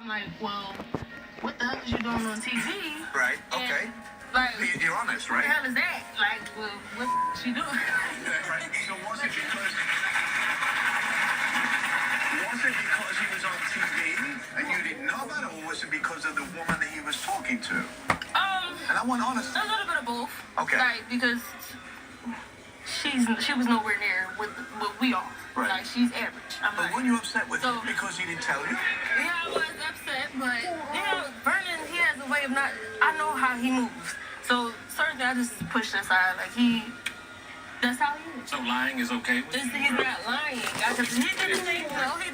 I'm like, well, what the hell is you doing on TV? Right, okay. Like, You're honest, right? What the hell is that? Like, well, what she doing? Right. So was it because he was on TV and you didn't know about it, or was it because of the woman that he was talking to? And I want honest. A little bit of both. Okay. Like, because she was nowhere near what we are. Right. Like, she's average. But weren't you upset with him because he didn't tell you? Yeah, I was upset, but, Vernon, he has a way of not, I know how he moves. So, certain things I just pushed aside. Like, that's how he is. So lying is okay with you? He's not lying. He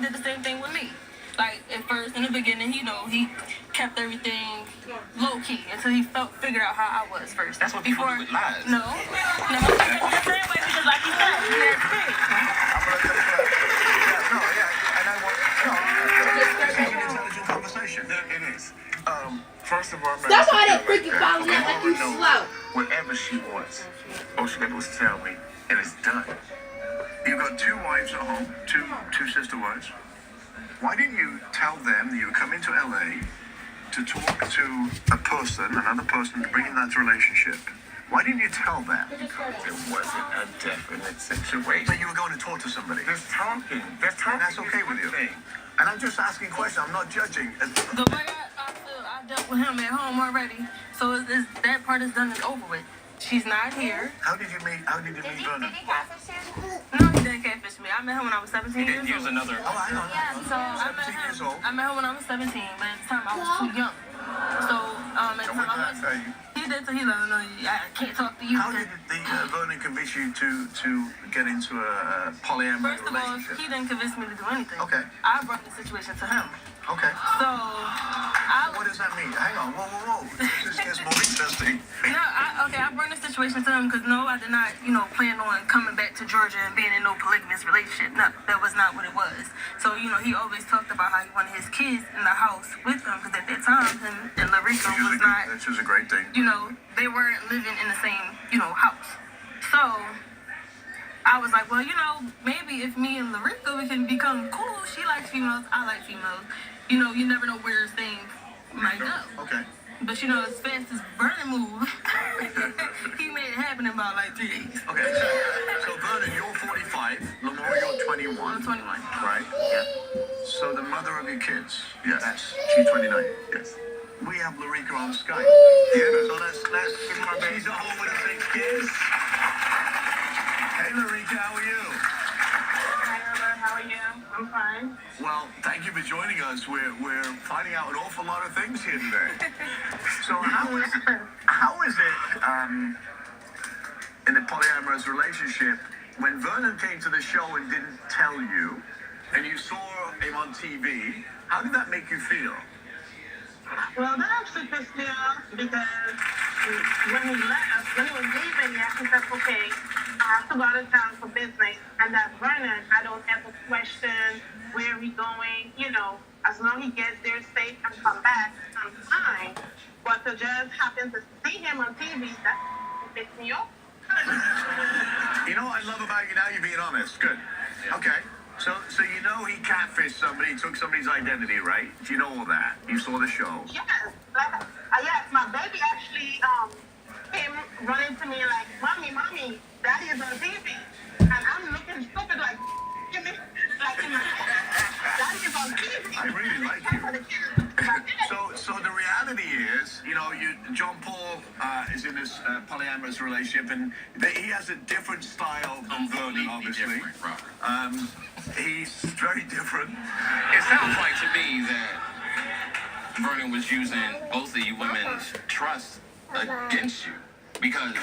did the same thing with me. Like, at first, in the beginning, he kept everything low-key until he figured out how I was first. That's what people do with lies. No. The same way, because like you said, he has kids. This is an intelligent conversation. It is. First of all, that's why that freaking falling out like you slow. Whatever she wants, all she got to do is tell me, and it's done. You've got two wives at home, two sister wives. Why didn't you tell them that you were coming to LA to talk to another person, to bring in that relationship? Why didn't you tell them? Because it wasn't a definite situation. But you were going to talk to somebody. There's talking. And that's okay with you. And I'm just asking questions. I'm not judging. The way I dealt with him at home already, so that part is done and over with. She's not here. How did you meet Vernon? No, he didn't catfish me. I met him when I was 17 He years didn't use old. another. Oh, I know. Yeah, so I met him when I was 17, but at the time I was too young. So, at the time I was... He did, so he let me know, I can't talk to you. How did Vernon convince you to get into a polyamory relationship? First of all, he didn't convince me to do anything. Okay. I brought the situation to him. Okay. So, what does that mean? Hang on, whoa. This gets more interesting. I brought the situation to him because, no, I did not, plan on coming back to Georgia and being in no polygamous relationship. No, that was not what it was. So, he always talked about how he wanted his kids in the house with him because at that time, him and Larissa was not... Which was a great thing. They weren't living in the same, house. So, I was like, well, maybe if me and Larissa, we can become cool. She likes females, I like females. You never know where things might go. Okay. But as fast as Vernon moved, he made it happen in about like 3 days. Okay. So Vernon, you're 45. Lamar, you're 21. I'm 21. Right? Yeah. So the mother of your kids. Yes. She's 29. Yes. We have Larika on Skype. Yeah. So let's she's at home with her 6 kids. Hey Larika, how are you? Hi, Robert. How are you? I'm fine. Well, thank you for joining us. We're finding out an awful lot of things here today. So how is it in a polyamorous relationship when Vernon came to the show and didn't tell you, and you saw him on TV? How did that make you feel? Well, that actually pissed me off because when he was leaving, he actually said, okay, I have to go out of town for business. And that Vernon, I don't ever question where we going, as long as he gets there safe and come back, I'm fine. But to just happen to see him on TV, that pissed me off. You know what I love about you now? You're being honest. Good. Okay. So he catfished somebody, took somebody's identity, right? Do you know all that? You saw the show? Yes. Yes, my baby actually came running to me like, Mommy, Daddy is on TV. And I'm looking stupid like, give me, like in my head. Daddy is on TV. I really like you. So the reality is, John Paul is in this polyamorous relationship, and he has a different style than Vernon, obviously. He's very different. It sounds like to me that Vernon was using both of you women's trust against you. Because the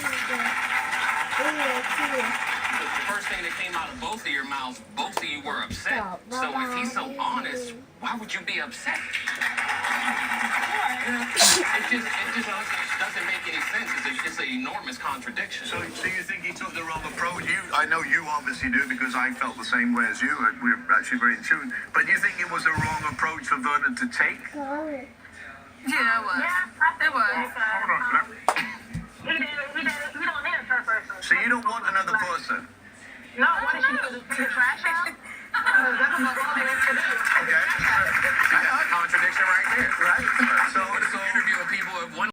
first thing that came out of both of your mouths, both of you were upset. So if he's so honest, why would you be upset? It just doesn't make any sense. It's just an enormous contradiction. So you think he took the wrong approach? I know you obviously do because I felt the same way as you. We're actually very in tune. But you think it was a wrong approach for Vernon to take? Yeah, it was. Yeah, it was. Hold on. He don't need a third person. So you don't want another person? No, what is she going to do? The trash out? That's about all there is to do. Okay. Contradiction right it, right?